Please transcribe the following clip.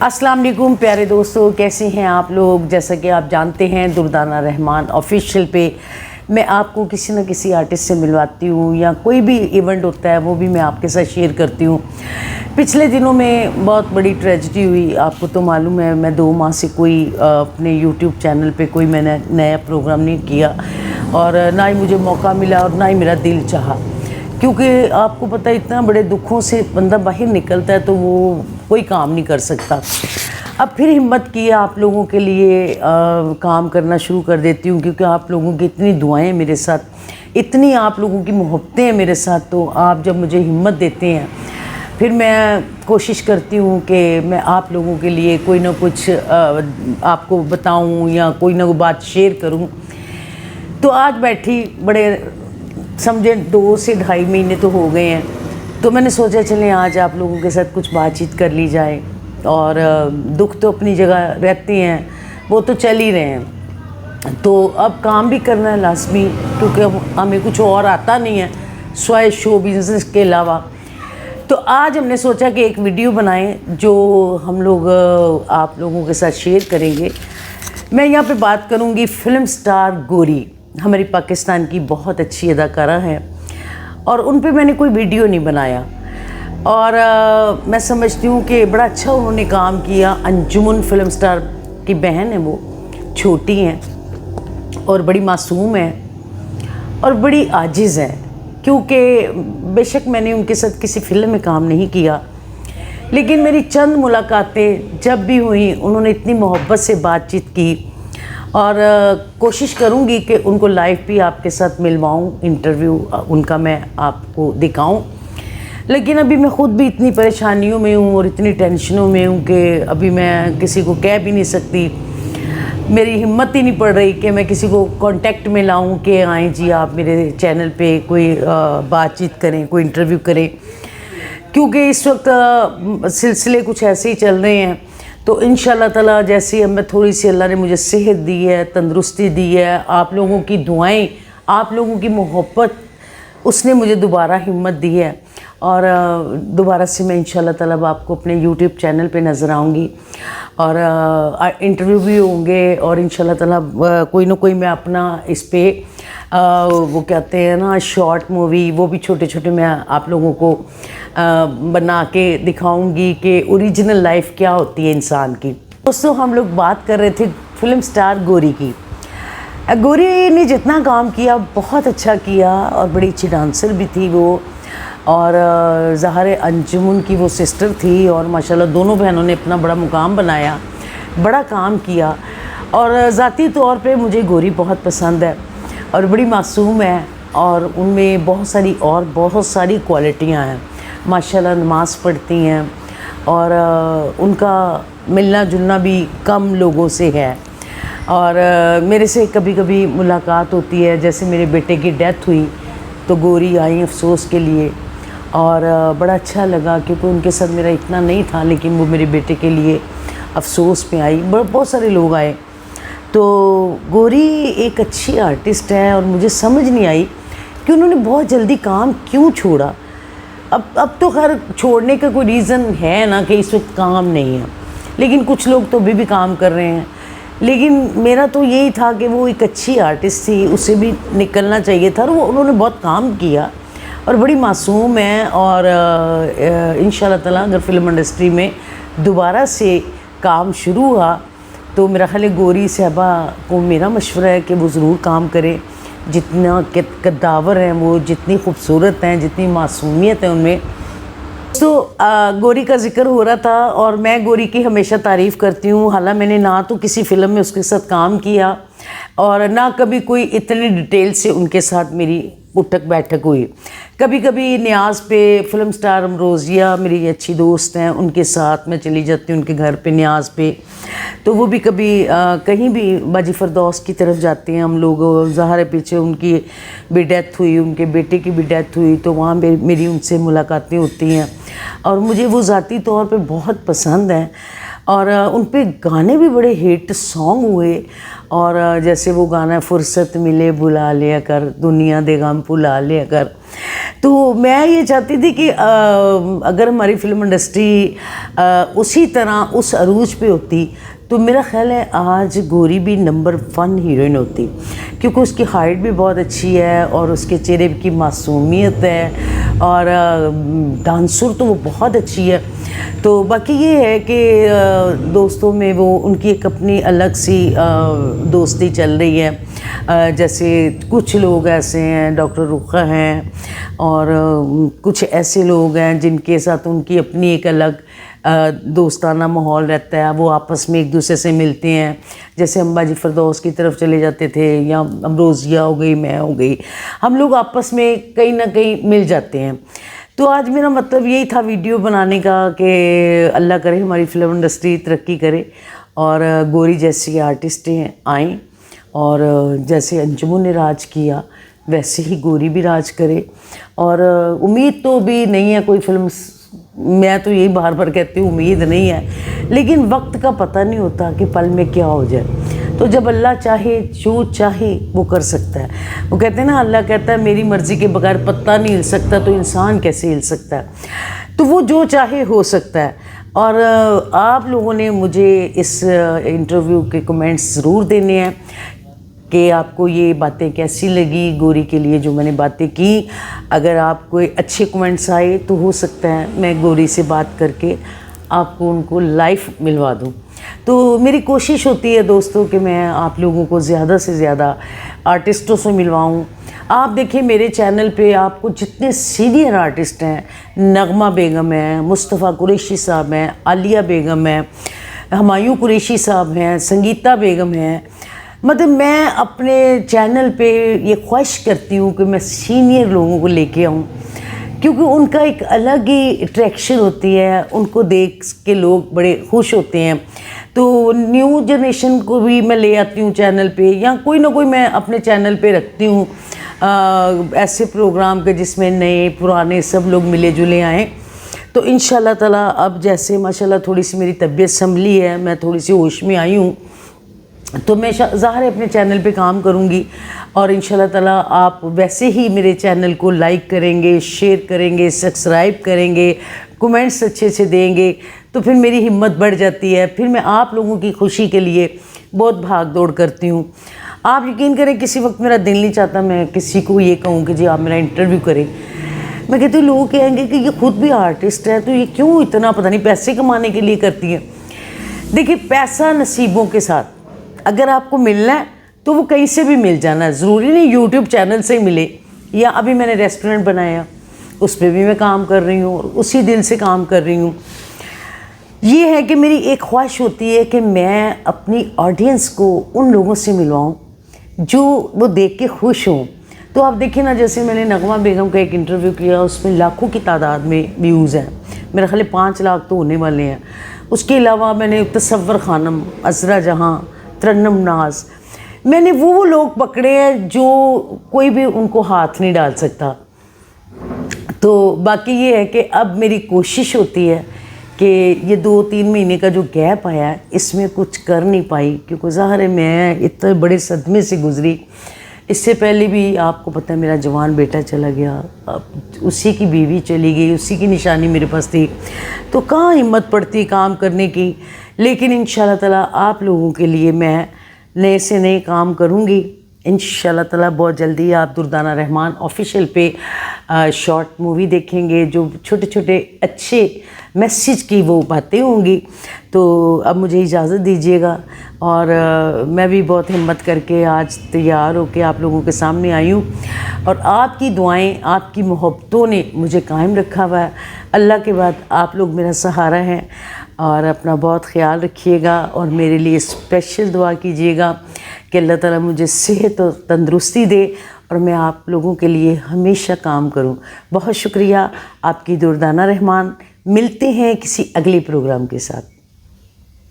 अस्सलाम वालेकुम प्यारे दोस्तों, कैसे हैं आप लोग। जैसा कि आप जानते हैं दुर्दाना रहमान ऑफिशियल पे मैं आपको किसी न किसी आर्टिस्ट से मिलवाती हूँ या कोई भी इवेंट होता है वो भी मैं आपके साथ शेयर करती हूँ। पिछले दिनों में बहुत बड़ी ट्रेजेडी हुई, आपको तो मालूम है। मैं 2 माह से कोई अपने यूट्यूब चैनल पे कोई मैंने नया प्रोग्राम नहीं किया और ना ही मुझे मौका मिला और ना ही मेरा दिल चाहा, क्योंकि आपको पता है इतना बड़े दुखों से बंदा बाहर निकलता है तो वो कोई काम नहीं कर सकता। अब फिर हिम्मत की आप लोगों के लिए काम करना शुरू कर देती हूँ, क्योंकि आप लोगों की इतनी दुआएं मेरे साथ, इतनी आप लोगों की मोहब्बतें हैं मेरे साथ, तो आप जब मुझे हिम्मत देते हैं फिर मैं कोशिश करती हूँ कि मैं आप लोगों के लिए कोई ना कुछ आपको बताऊँ या कोई ना कोई बात शेयर करूँ। तो आज बैठी बड़े समझे 2 से ढाई महीने तो हो गए हैं, तो मैंने सोचा चलें आज आप लोगों के साथ कुछ बातचीत कर ली जाए। और दुख तो अपनी जगह रहते हैं, वो तो चल ही रहे हैं, तो अब काम भी करना है लाजमी, क्योंकि हमें कुछ और आता नहीं है स्वाय शो बिज़नेस के अलावा। तो आज हमने सोचा कि एक वीडियो बनाएं जो हम लोग आप लोगों के साथ शेयर करेंगे। मैं यहाँ पे बात करूँगी फिल्म स्टार गौरी, हमारी पाकिस्तान की बहुत अच्छी अदाकारा हैं, और उन पे मैंने कोई वीडियो नहीं बनाया और मैं समझती हूँ कि बड़ा अच्छा उन्होंने काम किया। अंजुमन फिल्म स्टार की बहन है, वो छोटी हैं और बड़ी मासूम है और बड़ी आजिज़ है, क्योंकि बेशक मैंने उनके साथ किसी फिल्म में काम नहीं किया, लेकिन मेरी चंद मुलाकातें जब भी हुई उन्होंने इतनी मोहब्बत से बातचीत की और कोशिश करूँगी कि उनको लाइव भी आपके साथ मिलवाऊँ, इंटरव्यू उनका मैं आपको दिखाऊँ। लेकिन अभी मैं ख़ुद भी इतनी परेशानियों में हूँ और इतनी टेंशनों में हूँ कि अभी मैं किसी को कह भी नहीं सकती। मेरी हिम्मत ही नहीं पड़ रही कि मैं किसी को कांटेक्ट में लाऊं कि आएँ जी आप मेरे चैनल पे कोई बातचीत करें, कोई इंटरव्यू करें, क्योंकि इस वक्त सिलसिले कुछ ऐसे ही चल रहे हैं। तो इंशाल्लाह ताला जैसे मैं थोड़ी सी अल्लाह ने मुझे सेहत दी है, तंदुरुस्ती दी है, आप लोगों की दुआएं, आप लोगों की मोहब्बत, उसने मुझे दोबारा हिम्मत दी है और दोबारा से मैं इंशाल्लाह ताला आपको अपने यूट्यूब चैनल पे नज़र आऊँगी और इंटरव्यू भी होंगे और इंशाल्लाह ताला कोई ना कोई मैं अपना इस पे वो कहते हैं ना शॉर्ट मूवी, वो भी छोटे छोटे मैं आप लोगों को बना के दिखाऊंगी कि ओरिजिनल लाइफ क्या होती है इंसान की। दोस्तों, हम लोग बात कर रहे थे फिल्म स्टार गौरी की। गौरी ने जितना काम किया बहुत अच्छा किया और बड़ी अच्छी डांसर भी थी वो, और ज़ाहिर अंजुमन की वो सिस्टर थी और माशाल्लाह दोनों बहनों ने अपना बड़ा मुकाम बनाया, बड़ा काम किया। और ज़ाती तौर पे मुझे गौरी बहुत पसंद है और बड़ी मासूम है और उनमें बहुत सारी क्वालिटियाँ हैं। माशाल्लाह नमाज़ पढ़ती हैं और उनका मिलना जुलना भी कम लोगों से है और मेरे से कभी कभी मुलाकात होती है। जैसे मेरे बेटे की डेथ हुई तो गौरी आई अफसोस के लिए और बड़ा अच्छा लगा, क्योंकि उनके साथ मेरा इतना नहीं था, लेकिन वो मेरे बेटे के लिए अफसोस में आई। बहुत सारे लोग आए। तो गौरी एक अच्छी आर्टिस्ट है और मुझे समझ नहीं आई कि उन्होंने बहुत जल्दी काम क्यों छोड़ा। अब तो खैर छोड़ने का कोई रीज़न है ना कि इस वक्त काम नहीं है, लेकिन कुछ लोग तो अभी भी काम कर रहे हैं। लेकिन मेरा तो यही था कि वो एक अच्छी आर्टिस्ट थी, उससे भी निकलना चाहिए था। और वो उन्होंने बहुत काम किया और बड़ी मासूम है और इंशाल्लाह ताला अगर फिल्म इंडस्ट्री में दोबारा से काम शुरू हुआ तो मेरा ख्याल है गौरी साहबा को मेरा मशवरा है कि वो ज़रूर काम करें। जितना कद्दावर हैं वो, जितनी खूबसूरत हैं, जितनी मासूमियत है उनमें। तो गौरी का जिक्र हो रहा था और मैं गौरी की हमेशा तारीफ़ करती हूँ। हालांकि मैंने ना तो किसी फ़िल्म में उसके साथ काम किया और ना कभी कोई इतनी डिटेल से उनके साथ मेरी उठक बैठक हुई। कभी कभी न्याज पे फिल्म स्टार अमरोज़िया मेरी अच्छी दोस्त हैं, उनके साथ मैं चली जाती हूँ उनके घर पे न्याज पे। तो वो भी कभी कहीं भी बाजी फरदौस की तरफ जाते हैं हम लोग। ज़ाहिर पीछे उनकी भी डेथ हुई, उनके बेटे की भी डेथ हुई, तो वहाँ मेरी उनसे मुलाकातें होती हैं और मुझे वो ज़ाती तौर पे बहुत पसंद हैं। और उन पे गाने भी बड़े हिट सॉन्ग हुए और जैसे वो गाना फुर्सत मिले बुला लिया कर, दुनिया दे गम भुला लिया कर, تو میں یہ چاہتی تھی کہ اگر ہماری فلم انڈسٹری اسی طرح اس عروج پہ ہوتی تو میرا خیال ہے آج گوری بھی نمبر 1 ہیروئن ہوتی، کیونکہ اس کی ہائٹ بھی بہت اچھی ہے اور اس کے چہرے کی معصومیت ہے اور ڈانسر تو وہ بہت اچھی ہے۔ تو باقی یہ ہے کہ دوستوں میں وہ ان کی ایک اپنی الگ سی دوستی چل رہی ہے، جیسے کچھ لوگ ایسے ہیں، ڈاکٹر رقیہ ہیں اور کچھ ایسے لوگ ہیں جن کے ساتھ ان کی اپنی ایک الگ دوستانہ ماحول رہتا ہے، وہ آپس میں ایک دوسرے سے ملتے ہیں، جیسے ہم باجی فردوس کی طرف چلے جاتے تھے یا امروزیہ ہو گئی، میں ہو گئی، ہم لوگ آپس میں کہیں نہ کہیں مل جاتے ہیں۔ تو آج میرا مطلب یہی تھا ویڈیو بنانے کا کہ اللہ کرے ہماری فلم انڈسٹری ترقی کرے اور گوری جیسی آرٹسٹیں آئیں اور جیسے انجمن نے راج کیا ویسے ہی گوری بھی راج کرے، اور امید تو بھی نہیں ہے کوئی فلم، میں تو یہی بار بار کہتی ہوں امید نہیں ہے، لیکن وقت کا پتہ نہیں ہوتا کہ پل میں کیا ہو جائے، تو جب اللہ چاہے جو چاہے وہ کر سکتا ہے۔ وہ کہتے ہیں نا، اللہ کہتا ہے میری مرضی کے بغیر پتہ نہیں ہل سکتا، تو انسان کیسے ہل سکتا ہے؟ تو وہ جو چاہے ہو سکتا ہے۔ اور آپ لوگوں نے مجھے اس انٹرویو کے کمنٹس ضرور دینے ہیں کہ آپ کو یہ باتیں کیسی لگی گوری کے لیے جو میں نے باتیں کی۔ اگر آپ کو اچھے کمنٹس آئے تو ہو سکتا ہے میں گوری سے بات کر کے آپ کو ان کو لائف ملوا دوں۔ تو میری کوشش ہوتی ہے دوستوں کہ میں آپ لوگوں کو زیادہ سے زیادہ آرٹسٹوں سے ملواؤں۔ آپ دیکھیں میرے چینل پہ آپ کو جتنے سینئر آرٹسٹ ہیں، نغمہ بیگم ہیں، مصطفیٰ قریشی صاحب ہیں، عالیہ بیگم ہیں، ہمایوں قریشی صاحب ہیں، سنگیتا بیگم ہیں، مطلب میں اپنے چینل پہ یہ خواہش کرتی ہوں کہ میں سینئر لوگوں کو لے کے آؤں، کیونکہ ان کا ایک الگ ہی اٹریکشن ہوتی ہے، ان کو دیکھ کے لوگ بڑے خوش ہوتے ہیں۔ تو نیو جنریشن کو بھی میں لے آتی ہوں چینل پہ، یا کوئی نہ کوئی میں اپنے چینل پہ رکھتی ہوں ایسے پروگرام کے جس میں نئے پرانے سب لوگ ملے جلے آئیں۔ تو انشاءاللہ تعالیٰ اب جیسے ماشاءاللہ تھوڑی سی میری طبیعت سنبھلی ہے، میں تھوڑی سی ہوش میں آئی ہوں، تو میں ظاہر ہے اپنے چینل پہ کام کروں گی، اور انشاءاللہ تعالیٰ آپ ویسے ہی میرے چینل کو لائک کریں گے، شیئر کریں گے، سبسکرائب کریں گے، کمنٹس اچھے سے دیں گے، تو پھر میری ہمت بڑھ جاتی ہے، پھر میں آپ لوگوں کی خوشی کے لیے بہت بھاگ دوڑ کرتی ہوں۔ آپ یقین کریں کسی وقت میرا دل نہیں چاہتا میں کسی کو یہ کہوں کہ جی آپ میرا انٹرویو کریں، میں کہتی ہوں لوگ کہیں گے کہ یہ خود بھی آرٹسٹ ہے تو یہ کیوں اتنا پتہ نہیں پیسے کمانے کے لیے کرتی ہے۔ دیکھیے پیسہ نصیبوں کے ساتھ، اگر آپ کو ملنا ہے تو وہ کہیں سے بھی مل جانا ہے، ضروری نہیں یوٹیوب چینل سے ہی ملے، یا ابھی میں نے ریسٹورنٹ بنایا اس پہ بھی میں کام کر رہی ہوں اور اسی دل سے کام کر رہی ہوں۔ یہ ہے کہ میری ایک خواہش ہوتی ہے کہ میں اپنی آڈینس کو ان لوگوں سے ملواؤں جو وہ دیکھ کے خوش ہوں۔ تو آپ دیکھیں نا، جیسے میں نے نغمہ بیگم کا ایک انٹرویو کیا، اس میں لاکھوں کی تعداد میں ویوز ہیں، میرا خیال 5 لاکھ تو ہونے والے ہیں۔ اس کے علاوہ میں نے تصور خانم، عذرا جہاں، ترنم ناز، میں نے وہ لوگ پکڑے ہیں جو کوئی بھی ان کو ہاتھ نہیں ڈال سکتا۔ تو باقی یہ ہے کہ اب میری کوشش ہوتی ہے کہ یہ 2-3 مہینے کا جو گیپ آیا ہے اس میں کچھ کر نہیں پائی، کیونکہ ظاہر ہے میں اتنے بڑے صدمے سے گزری۔ اس سے پہلے بھی آپ کو پتہ ہے میرا جوان بیٹا چلا گیا، اسی کی بیوی چلی گئی، اسی کی نشانی میرے پاس تھی، تو کہاں ہمت پڑتی کام کرنے کی۔ لیکن انشاءاللہ تعالیٰ آپ لوگوں کے لیے میں نئے سے نئے کام کروں گی انشاءاللہ تعالیٰ۔ بہت جلدی آپ دردانہ رحمان آفیشیل پہ شارٹ مووی دیکھیں گے جو چھوٹے چھوٹے اچھے میسیج کی وہ باتیں ہوں گی۔ تو اب مجھے اجازت دیجیے گا، اور میں بھی بہت ہمت کر کے آج تیار ہو کے آپ لوگوں کے سامنے آئی ہوں، اور آپ کی دعائیں، آپ کی محبتوں نے مجھے قائم رکھا ہوا ہے۔ اللہ کے بعد آپ لوگ میرا سہارا ہیں، اور اپنا بہت خیال رکھیے گا، اور میرے لیے اسپیشل دعا کیجیے گا کہ اللہ تعالیٰ مجھے صحت اور تندرستی دے اور میں آپ لوگوں کے لیے ہمیشہ کام کروں۔ بہت شکریہ، آپ کی دردانہ رحمان۔ ملتے ہیں کسی اگلے پروگرام کے ساتھ۔